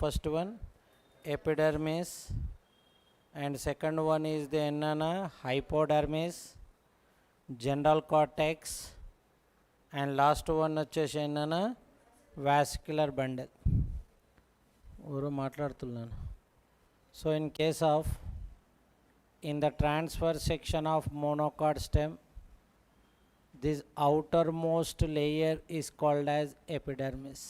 first one epidermis, and second one is the hypodermis, general cortex, and last one వచ్చేసి ఏంటన్నా vascular bundle. ఎవరో మాట్లాడుతున్నాను. So in case of in the transfer section of monocot stem, this outermost layer is called as epidermis.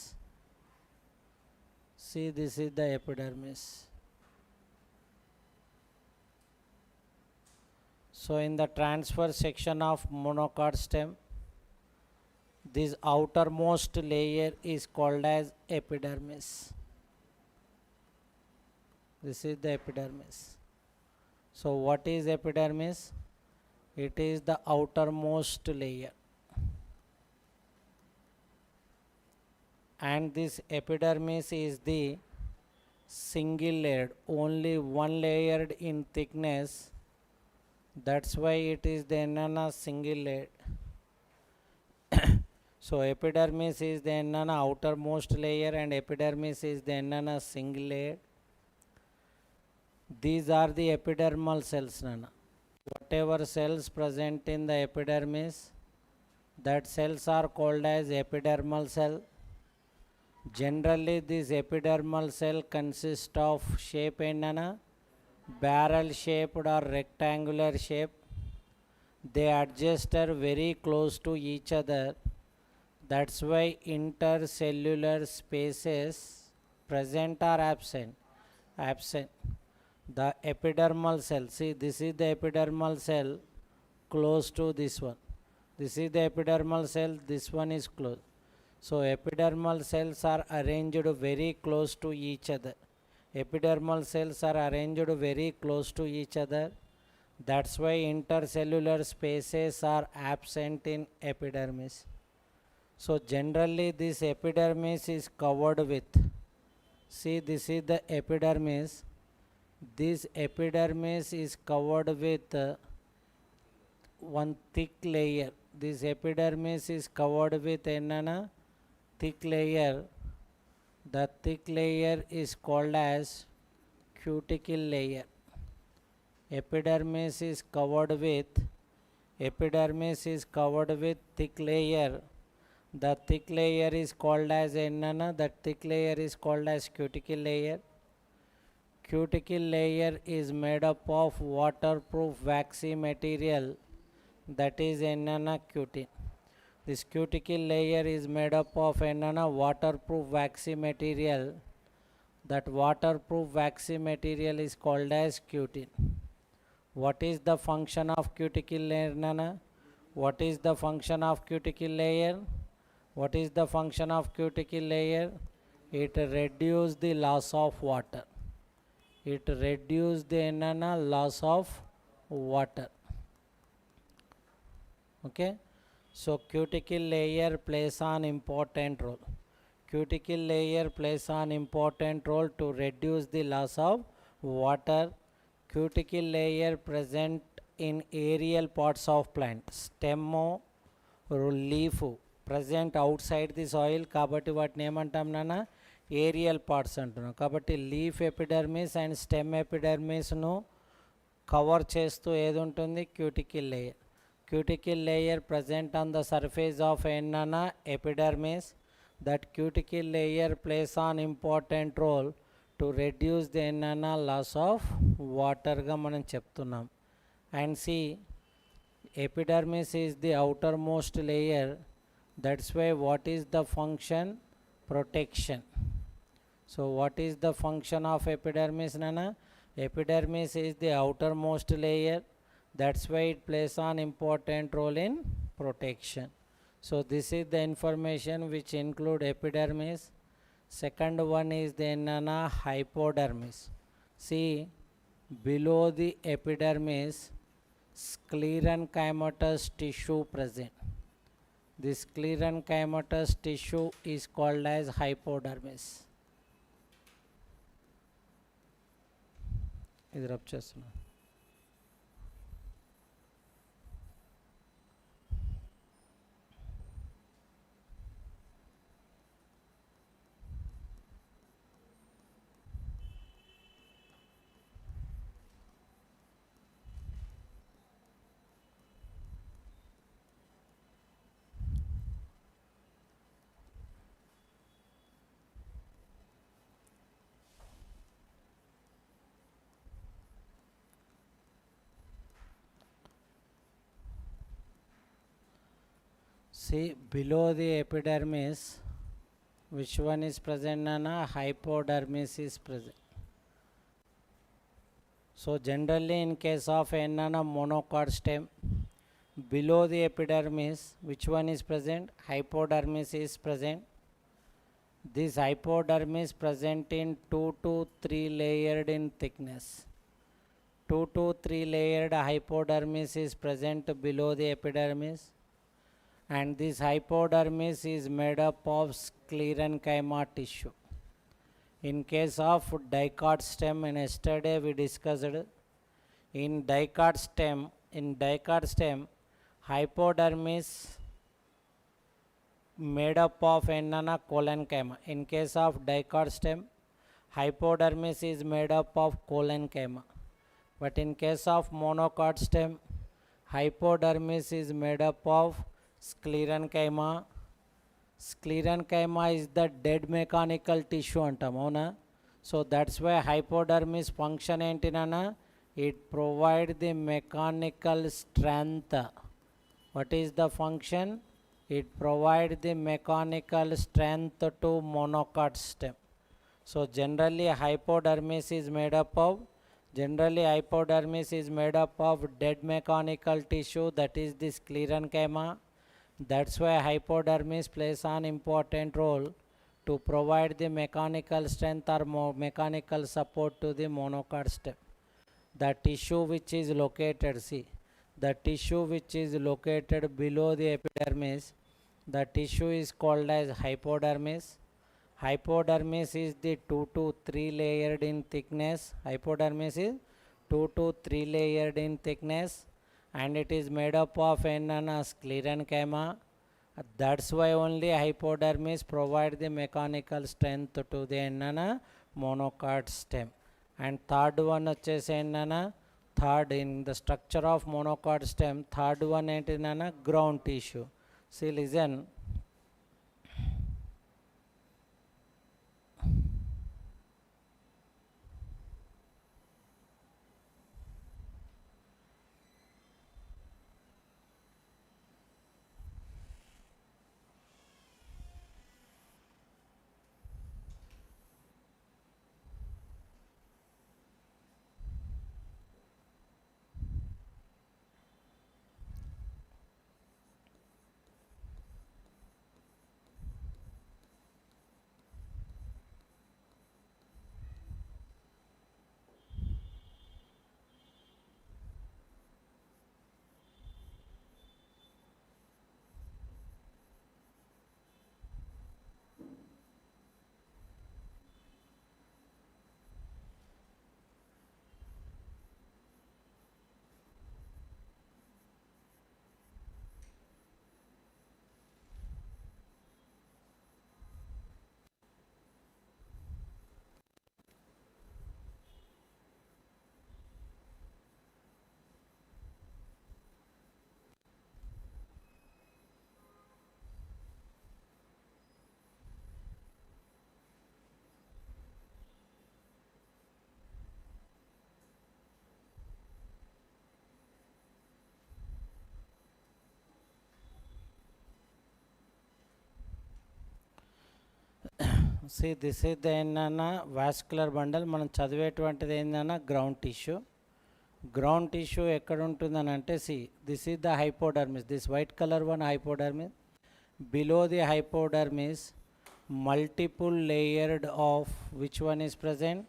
See, this is the epidermis. So in the transfer section of monocot stem, this outermost layer is called as epidermis. This is the epidermis. So what is epidermis? It is the outermost layer, and this epidermis is the single layered, only one layered in thickness. That's why it is the single layered. So epidermis is the outermost layer and epidermis is the single layer. These are the epidermal cells. Whatever cells present in the epidermis, that cells are called as epidermal cell. Generally this epidermal cell consists of shape and barrel shaped or rectangular shape. They adjust are very close to each other. That's why intercellular spaces present or absent. The epidermal cell, see, this is the epidermal cell close to this one. This is the epidermal cell, this one is close. So epidermal cells are arranged very close to each other. Epidermal cells are arranged very close to each other. That's why intercellular spaces are absent in epidermis. So generally this epidermis is covered with, see, this is the epidermis. This epidermis is covered with one thick layer. This epidermis is covered with a thick layer. The thick layer is called as cuticle layer. Epidermis is covered with thick layer. The thick layer is called as cuticle layer. Cuticle layer is made up of waterproof waxy material, that is cutin. This cuticle layer is made up of waterproof waxy material. That waterproof waxy material is called as cutin. What is the function of cuticle layer? What is the function of cuticle layer? What is the function of cuticle layer? It reduces the loss of water. It reduces the loss of water. Okay, so cuticle layer plays an important role. Cuticle layer plays an important role to reduce the loss of water. Cuticle layer present in aerial parts of plant, stem or leaf present outside the soil. Kabatti vaatni emantam nana aerial parts అంటున్నాం. కాబట్టి leaf epidermis and stem ఎపిడర్మిస్ను cover చేస్తూ ఏది ఉంటుంది? Cuticle layer. Cuticle layer present on the surface of epidermis. That cuticle layer plays on important role to reduce the loss of వాటర్గా మనం చెప్తున్నాం. And see, epidermis is the outer most layer. That's why what is the function? Protection. So what is the function of epidermis, nana? Epidermis is the outermost layer. That's why it plays an important role in protection. So this is the information which include epidermis. Second one is the hypodermis. See, below the epidermis, sclerenchymatous tissue present. This sclerenchymatous tissue is called as hypodermis. ఇది rub చేస్తున్నా. See, below the epidermis, which one is present? Nana, hypodermis is present. So generally in case of nana monocot stem, below the epidermis, which one is present? Hypodermis is present. This hypodermis present in 2 to 3 layered in thickness. 2 to 3 layered hypodermis is present below the epidermis, and this hypodermis is made up of sclerenchyma tissue. In case of dicot stem, and yesterday we discussed, in dicot stem, hypodermis made up of collenchyma. In case of dicot stem, hypodermis is made up of collenchyma. But in case of monocot stem, hypodermis is made up of sclerenchyma. Sclerenchyma is the dead mechanical tissue antam, avuna? So that's why hypodermis function enti nana, it provides the mechanical strength. What is the function? It provides the mechanical strength to monocot stem. So generally hypodermis is made up of dead mechanical tissue, that is the sclerenchyma. That's why hypodermis plays an important role to provide the mechanical strength or mechanical support to the monocot stem. The tissue which is located, see, the tissue which is located below the epidermis, the tissue is called as hypodermis. Hypodermis is the 2 to 3 layered in thickness. Hypodermis is 2 to 3 layered in thickness, and it is made up of sclerenchyma. That's why only hypodermis provide the mechanical strength to the monocot stem. And third one vachesi third in the structure of monocot stem, third one enti ground tissue. See, listen. See, this is the vascular bundle. మనం చదివేటువంటిది ఏందన్నా ground tissue. Ground tissue ఎక్కడ ఉంటుందని అంటే, C this is the hypodermis, this white colour one hypodermis. Below the hypodermis multiple layered of which one is present?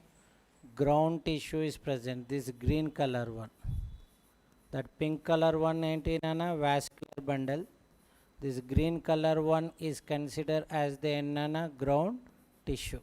Ground tissue is present. This green color one, that pink color one enti nana vascular bundle. This green color one is considered as the nana ground tissue.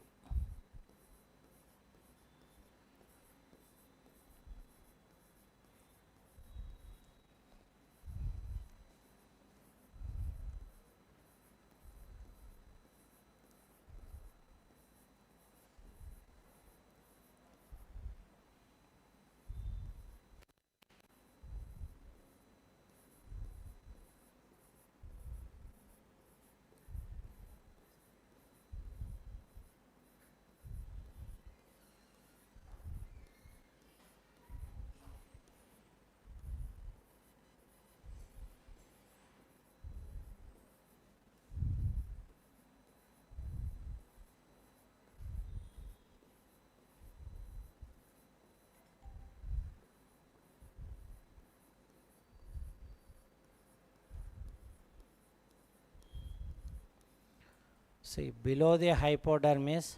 See, below the hypodermis,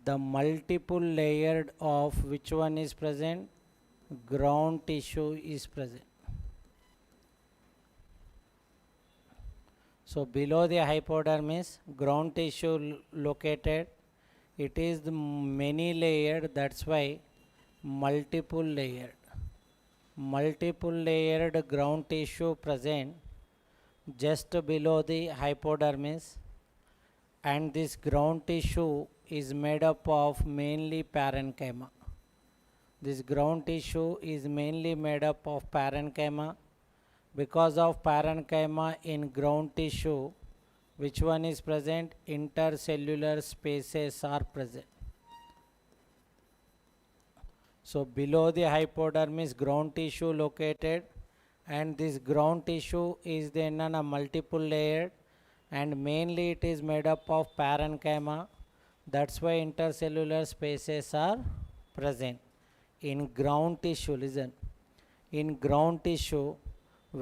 the multiple layered of which one is present? Ground tissue is present. So below the hypodermis, ground tissue located. It is the many layered, that's why multiple layered. Multiple layered ground tissue present just below the hypodermis, and this ground tissue is made up of mainly parenchyma. This ground tissue is mainly made up of parenchyma. Because of parenchyma in ground tissue, which one is present? Intercellular spaces are present. So below the hypodermis, ground tissue located, and this ground tissue is then a multiple layered, and mainly it is made up of parenchyma. That's why intercellular spaces are present in ground tissue. Listen, in ground tissue,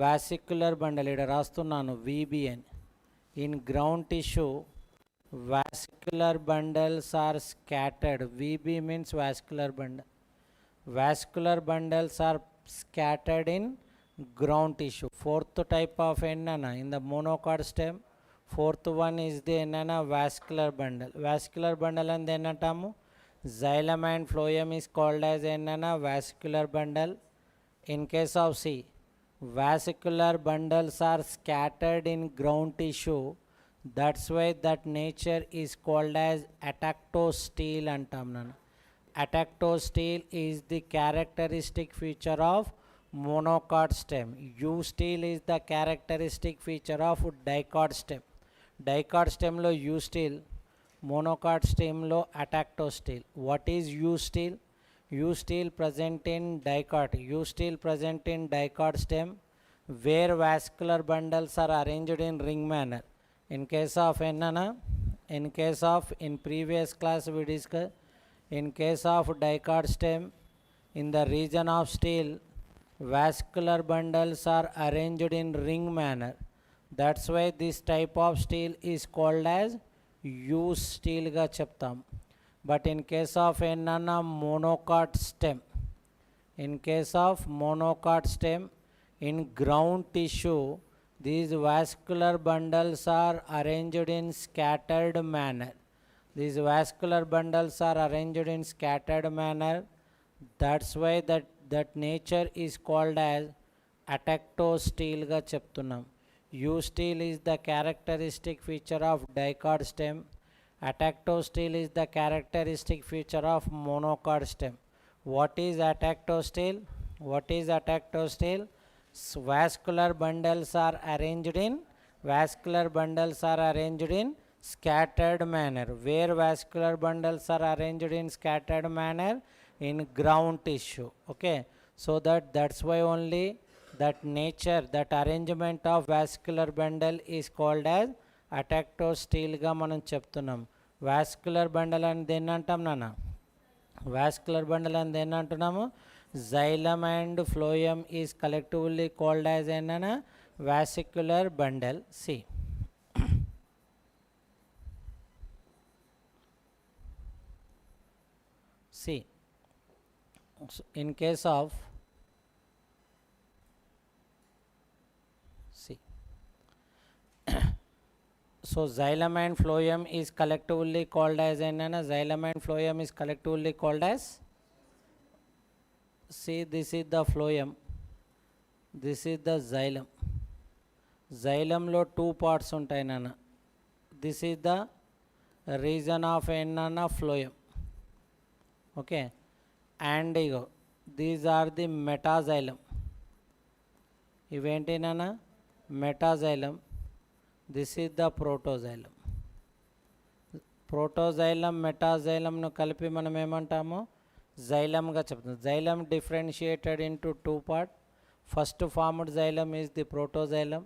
vascular bundle ఇక్కడ రాస్తున్నాను VBN. In ground tissue, vascular bundles are scattered. VB means vascular bundle. Vascular bundles are scattered in ground tissue. Fourth type of enana in the monocot stem. Fourth one is the enana vascular bundle. Vascular bundle and then antamu xylem and phloem is called as enana vascular bundle. In case of C, vascular bundles are scattered in ground tissue. That's why that nature is called as atactostele antam nana. Atactostele is the characteristic feature of monocot stem. U-stele is the characteristic feature of dicot stem. Dicot stem lo U-stele, monocot stem lo atactostele. What is U-stele? U-stele present in dicot. U-stele present in dicot stem where vascular bundles are arranged in ring manner. In case of enana, in previous class we discussed, in case of dicot stem, in the region of stele, vascular bundles are arranged in ring manner. That's why this type of stele is called as U-stele ga cheptam. But in case of enana monocot stem, in case of monocot stem, in ground tissue, these vascular bundles are arranged in scattered manner. These vascular bundles are arranged in scattered manner. That's why that nature is called as atactostele ga cheptunnam. U-stele is the characteristic feature of dicot stem. Atactostele is the characteristic feature of monocot stem. What is atactostele? What is atactostele? Vascular bundles are arranged in scattered manner. Where vascular bundles are arranged in scattered manner? In ground tissue. Okay, so that's why only that nature, that arrangement of vascular bundle is called as atactostele ga manam cheptunnam. Vascular bundle and then antam nana, vascular bundle and then antunnamo xylem and phloem is collectively called as enana vascular bundle. See, see, so in case of, see, so xylem and phloem is collectively called as enana, xylem and phloem is collectively called as, see, this is the phloem, this is the xylem. Xylem lo two parts untayi nana. This is the region of enana phloem. Okay, and these are the metaxylem. Event nana metaxylem. This is the protoxylem. Protoxylem metaxylem nu కలిపి మనం ఏమంటాము xylem గా చెప్తాం. Xylem differentiated into two parts. First formed xylem is the protoxylem.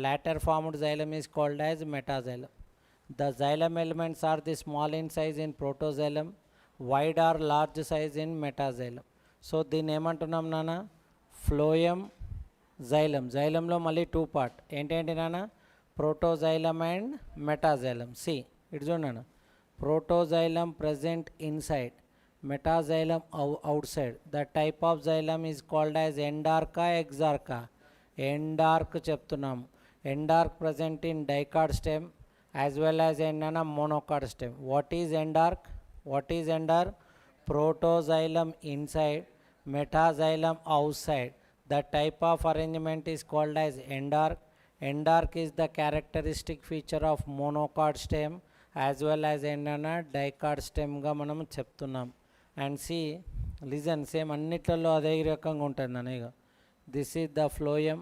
Later formed xylem is called as metaxylem. The xylem elements are the small in size in protoxylem, wide or large size in metaxylem. So దీన్ని ఏమంటున్నాం నాన్న? Phloem xylem. Xylem లో మళ్ళీ two part ఏంటేంటి నాన్న? protoxylem and metaxylem. See, it's on protoxylem present inside, metaxylem outside. The type of xylem is called as endarca, exarca. Endarc చెప్తున్నాము. Endarc present in dicot stem as well as in monocot stem. What is endarc? What is endarc? Protoxylem inside, metaxylem outside. The type of arrangement is called as endarc. Endarc is the characteristic feature of monocot stem as well as dicot stem గా మనం చెప్తున్నాం. And C listen same అన్నిట్లలో అదే రకంగా ఉంటుంది అనేక. This is the phloem,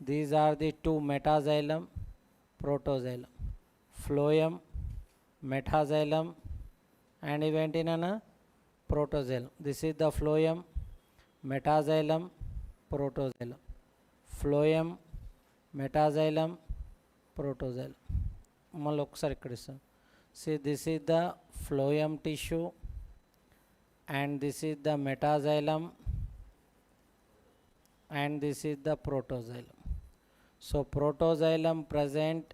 these are the two metaxylem, protoxylem. Phloem, metaxylem and ఇవేంటినా protoxylem. This is the phloem, metaxylem, protoxylem. Phloem, metaxylem, protoxylem. మళ్ళీ ఒకసారి ఇక్కడ ఇస్తాం. See this is the phloem tissue and this is the metaxylem and this is the protoxylem. So protoxylem present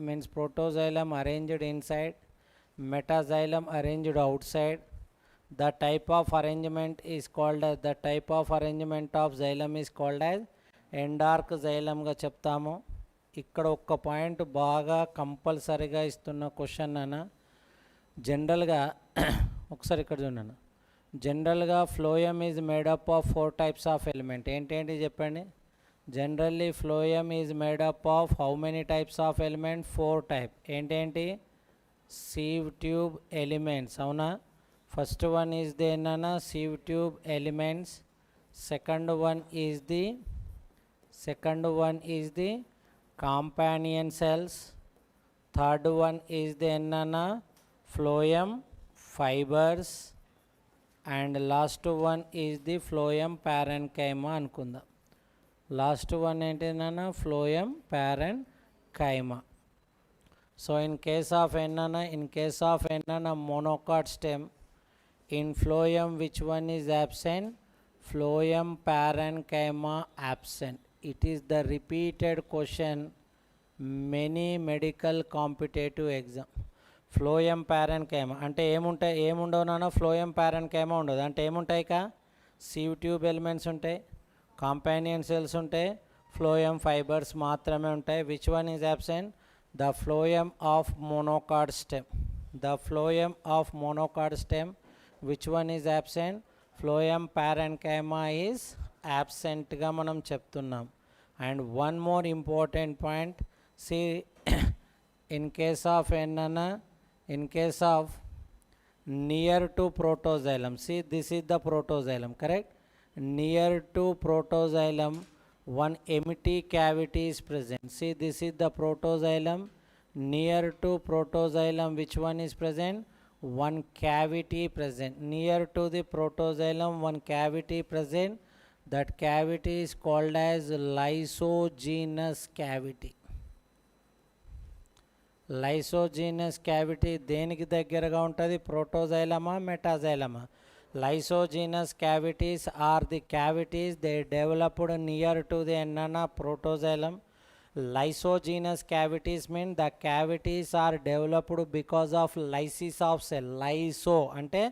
means protoxylem arranged inside, metaxylem arranged outside. The type of arrangement is called as, the type of arrangement of xylem is called as endarc xylem గా చెప్తాము. ఇక్కడ ఒక్క point బాగా కంపల్సరీగా ఇస్తున్న question అన్న. జనరల్గా ఒకసారి ఇక్కడ చూడండి. జనరల్గా phloem is made up of 4 types of element. ఏంటేంటి చెప్పండి. Generally phloem is made up of how many types of element? 4 types. ఏంటేంటి? sieve tube elements. అవునా? ఫస్ట్ వన్ ఈజ్ ది ఏంటన్నా sieve tube elements. Second one is the companion cells. Third one is the ఏంటన్నా phloem fibres. And last one is the phloem parenchyma అనుకుందాం. Last one ఏంటిదన్నా phloem parenchyma. So in case of ఎన్నన్నా monocot stem, in phloem which one is absent? Phloem parenchyma absent. It is the repeated question many medical competitive exam. Phloem parenchyma అంటే ఏముండవు నాన్న? Phloem పారెన్కైమా ఉండదు. అంటే ఏముంటాయి? sieve tube elements ఉంటాయి, companion cells ఉంటాయి, phloem fibres మాత్రమే ఉంటాయి. Which one is absent? The phloem of monocot stem. The phloem of monocot stem which one is absent? Phloem parenchyma is absentగా మనం చెప్తున్నాం. And one more important point. See in case of ఏంటన్నా, in case of near to protoxylem, see this is the protoxylem, correct? Near to protoxylem one empty cavity is present. See this is the protoxylem. Near to protoxylem which one is present? One cavity present. Near to the protoxylem one cavity present. That cavity is called as lysogenous cavity. Lysogenous cavity దేనికి దగ్గరగా ఉంటుంది? ప్రోటోజైలమా మెటాజైలమా? Lysogenous cavities are the cavities they developed near to the ఎన్ననా protoxylem. Lysogenous cavities mean the cavities are developed because of lysis of cell. Lyso అంటే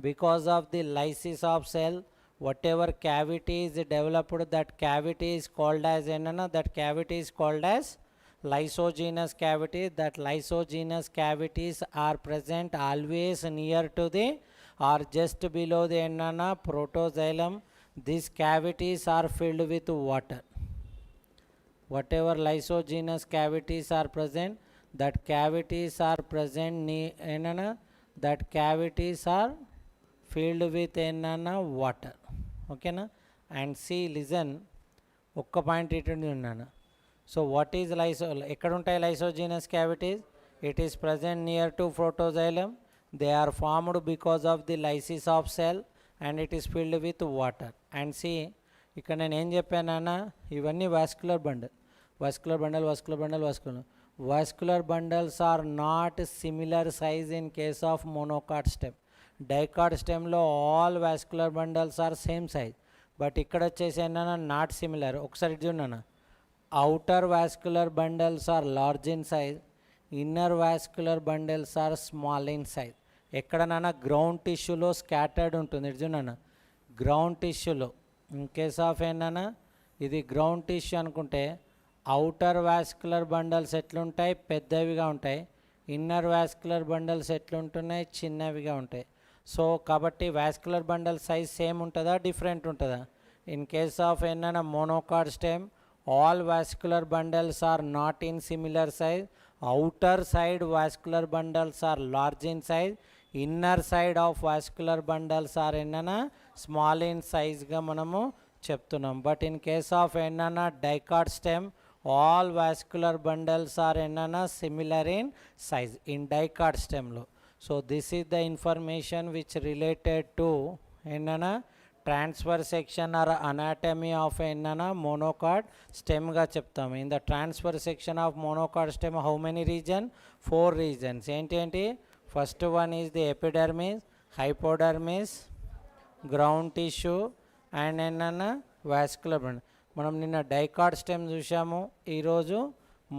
because of the lysis of cell. Whatever cavity is developed, that cavity is called as ఎన్ననా, that cavity is called as lysogenous cavity. That lysogenous cavities are present always near to the or just below the enana protoxylem. These cavities are filled with water. Whatever lysogenous cavities are present, that cavities are present enana, that cavities are filled with enana water. Okay na? And see, listen, ఒక్క point ఇటు ఉన్నాను. So what is ఎక్కడ ఉంటాయి lysogenous cavities? It is present near to protoxylem. They are formed because of the lysis of cell and it is filled with water. And see ఇక్కడ నేను ఏం చెప్పానన్నా, ఇవన్నీ vascular bundles are not similar size in case of monocot stem. Dicot స్టెమ్లో all vascular bundles are same size, but ఇక్కడ వచ్చేసి ఏంటన్నా not similar. ఒకసారి చూడన్నా, outer vascular bundles are large in size, inner vascular bundles are small in size. ఎక్కడనైనా ground టిష్యూలో scattered ఉంటుంది చూడన్నా, గ్రౌండ్ టిష్యూలో. ఇన్ కేస్ ఆఫ్ ఏంటన్నా ఇది గ్రౌండ్ టిష్యూ అనుకుంటే అవుటర్ వాస్కులర్ బండల్స్ ఎట్లుంటాయి, పెద్దవిగా ఉంటాయి. ఇన్నర్ వాస్కులర్ బండల్స్ ఎట్లుంటున్నాయి, చిన్నవిగా ఉంటాయి. సో కాబట్టి వాస్కులర్ బండల్ సైజ్ సేమ్ ఉంటుందా, డిఫరెంట్ ఉంటుందా? ఇన్ కేస్ ఆఫ్ ఏంటన్నా monocot stem, all vascular bundles are not in similar size. Outer side vascular bundles are large in size, inner side of vascular bundles are ఏంటన్నా small in సైజ్గా మనము చెప్తున్నాం. But in case of ఏంటన్నా dicot stem, all vascular bundles are ఏంటన్నా similar in size in dicot స్టెమ్లో. So this is the information which related to ఏంటన్నా transfer section or anatomy of ఏంటన్నా monocot స్టెమ్గా చెప్తాము. In the transfer section of monocot stem how many region? 4 regions. ఏంటి? First one is the epidermis, hypodermis, ground tissue and ఏంటన్నా vascular bundle. మనం నిన్న డైకార్డ్ stem చూసాము, ఈరోజు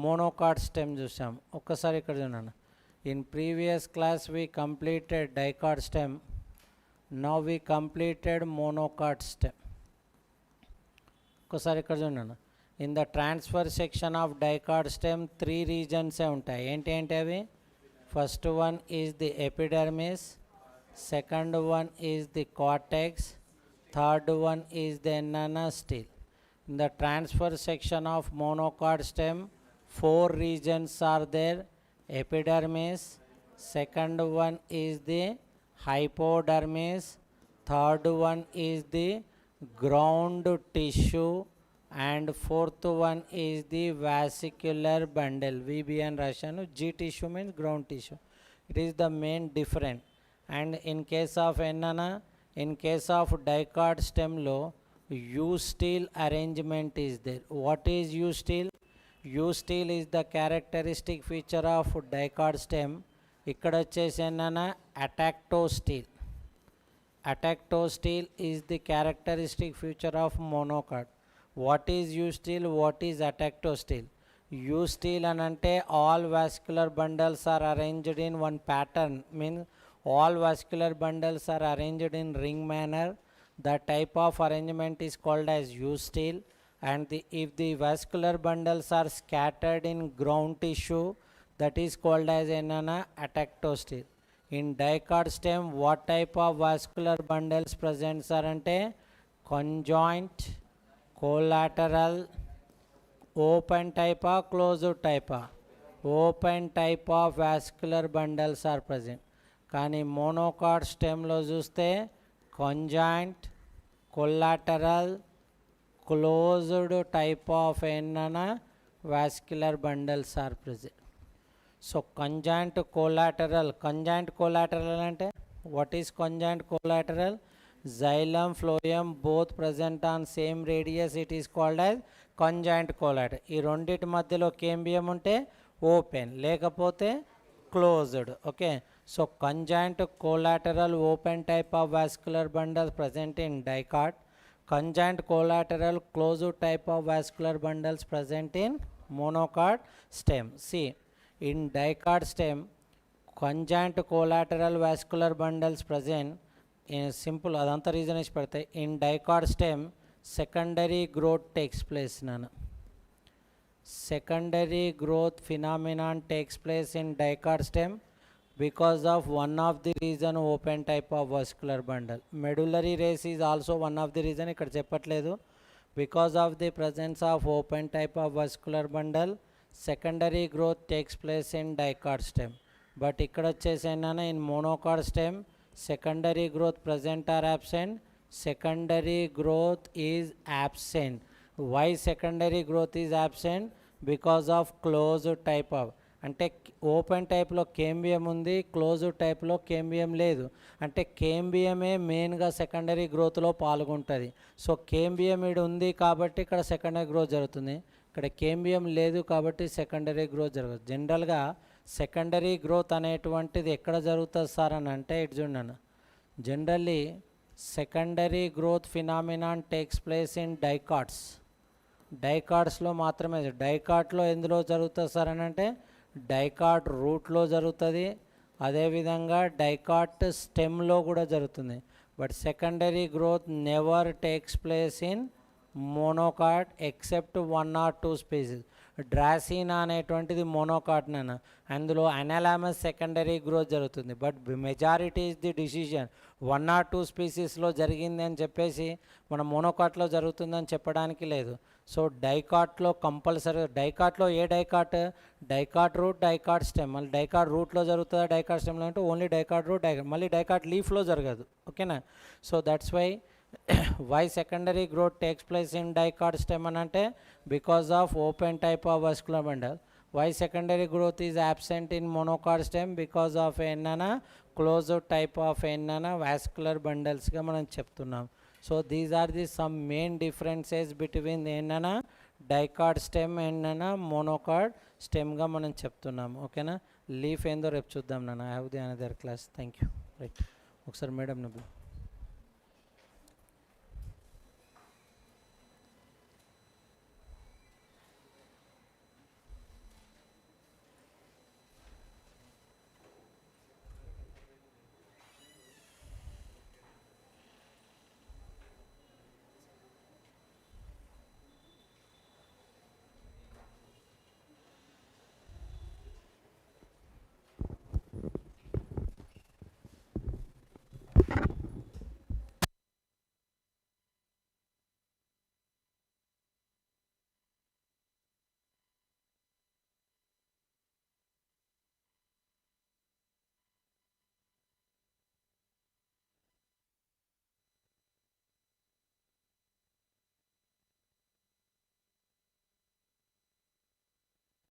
మోనోకార్డ్ స్టెమ్ చూసాము. ఒక్కసారి ఇక్కడ చూడండి. In previous class we completed dicot stem, now we completed monocot stem. ఒక్కసారి ఇక్కడ చూడండి. In the transfer section of dicot stem 3 రీజన్సే ఉంటాయి. ఏంటి అవి? First one is the epidermis, second one is the cortex, third one is the నానోస్టిల్. In the transfer section of monocard stem, 4 regions are there. Epidermis, second one is the hypodermis, third one is the ground tissue, and fourth one is the vesicular bundle. VBN Russian. G tissue means ground tissue. It is the main difference. And in case of enana, in case of dicard stem lo, U-steel arrangement is there. What is U-steel? U-steel is the characteristic feature of dicard stem. ఇక్కడ వచ్చేసి ఏంటన్నా అటాక్టోస్టీల్. అటాక్టోస్టీల్ is the characteristic feature of monocard. What is U-steel? What is atactosteel? U-steel అని అంటే all vascular bundles are arranged in one pattern, means all vascular bundles are arranged in ring manner. The type of arrangement is called as U-steel. And if the vascular bundles are scattered in ground tissue, that is called as atactosteel. In dicard stem, what type of vascular bundles present are ante conjoint, collateral, open type or closed type? Open type of vascular bundles are present. కానీ మోనోకార్డ్ స్టెమ్లో చూస్తే conjoint, collateral, closed type of vascular bundles are present. So conjoint collateral ante what is conjoint collateral? Xylem, phloem both present on same radius, it is called as conjoint collateral. ఈ రెండిటి మధ్యలో cambium ఉంటే open, లేకపోతే closed. Okay, so conjoint collateral open type of vascular bundle present in dicard, conjoint collateral closed type of vascular bundles present in monocard stem. See, in dicard stem conjoint collateral vascular bundles present in simple adanta reason is padtayi. In dicard stem secondary growth takes place. Secondary growth phenomenon takes place in dicard stem because of one of the reason open type of vascular bundle. Medullary race is also one of the reason, ikkada cheppatledu. Because of the presence of open type of vascular bundle, secondary growth takes place in dicard stem. But ikkada vachesi enna in monocard stem secondary growth present or absent? Secondary growth is absent. Why secondary growth is absent? Because of closed type of, అంటే open టైప్లో cambium ఉంది, closed టైప్లో cambium లేదు. అంటే కేంబియమే మెయిన్గా secondary గ్రోత్లో పాల్గొంటుంది. So cambium ఇక్కడ ఉంది కాబట్టి ఇక్కడ సెకండరీ గ్రోత్ జరుగుతుంది, ఇక్కడ కేంబియం లేదు కాబట్టి సెకండరీ గ్రోత్ జరుగుతుంది. జనరల్గా సెకండరీ గ్రోత్ అనేటువంటిది ఎక్కడ జరుగుతుంది సార్ అని అంటే ఇటు చూడండి. Generally secondary growth phenomenon takes place in dicards. డైకాట్స్లో మాత్రమే. డైకాట్లో ఎందులో జరుగుతుంది సార్ అని అంటే డైకాట్ రూట్లో జరుగుతుంది, అదేవిధంగా డైకాట్ స్టెమ్లో కూడా జరుగుతుంది. But secondary growth never takes place in monocot except 1 or 2 species. Dracaena అనేటువంటిది మోనోకాట్నా, అందులో అనాలామస్ సెకండరీ గ్రోత్ జరుగుతుంది. But majority is the decision 1 or 2 స్పీసీస్లో జరిగింది అని చెప్పేసి మన మోనోకాట్లో జరుగుతుందని చెప్పడానికి లేదు. సో డైకాట్లో కంపల్సరీ, డైకాట్లో ఏ dicot, dicot root, dicot stem. మళ్ళీ డైకాట్ రూట్లో జరుగుతుందా, డైకాట్ స్టెమ్లో అంటే ఓన్లీ డైకాట్ రూట్, మళ్ళీ డైకాట్ లీఫ్లో జరగదు. ఓకేనా. So that's why why secondary growth takes place in dicot stem అంటే because of open type of vascular bundle. Why secondary growth is absent in monocot stem? Because of ఏంటన్నా closed type of ఏంటన్నా vascular bundles గా మనం చెప్తున్నాం. So these are the some main differences between ఏంటన్నా dicot stem ఏంటన్నా monocot స్టెమ్గా మనం చెప్తున్నాం. ఓకేనా. లీఫ్ ఏందో రేపు చూద్దాం నాన్న. I have the another class. Thank you. Right. ఒకసారి మేడం